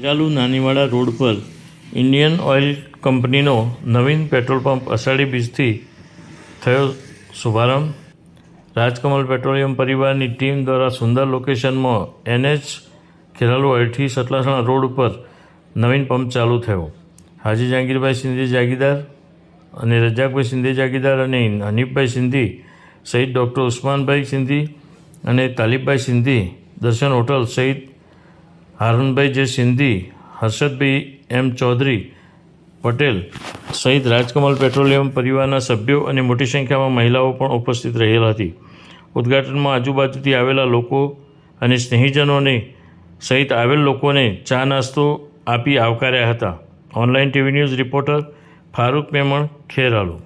Kheralu નાનીવાડા road પર Indian oil કંપનીનો નવીન petrol pump અષાઢી બીજથી થયો શુભારંભ। રાજકમલ પેટ્રોલિયમ પરિવારની ટીમ દ્વારા સુંદર લોકેશનમાં NH ખેરાલુ અયઠી સતલાસણા રોડ ઉપર નવીન પંપ ચાલુ થયો। હાજી જહાંગીરભાઈ સિંધી જાગીરદાર અને રજાકભાઈ સિંધી જાગીરદાર અને હનીફભાઈ સિંધી સહિત ડૉક્ટર ઉસ્માનભાઈ સિંધી અને તાલિબભાઈ સિંધી દર્શન હોટલ સહિત હારૂનભાઈ જે સિંધી, હર્ષદભાઈ M ચૌધરી પટેલ સહિત રાજકમલ પેટ્રોલિયમ પરિવારના સભ્યો અને મોટી સંખ્યામાં મહિલાઓ પણ ઉપસ્થિત રહેલ હતી। ઉદ્ઘાટનમાં આજુબાજુથી આવેલા લોકો અને સ્નેહીજનોને સહિત આવેલ લોકોને ચા નાસ્તો આપી આવકાર્યા હતા। Online TV news reporter Farooq Memon, Kheralu.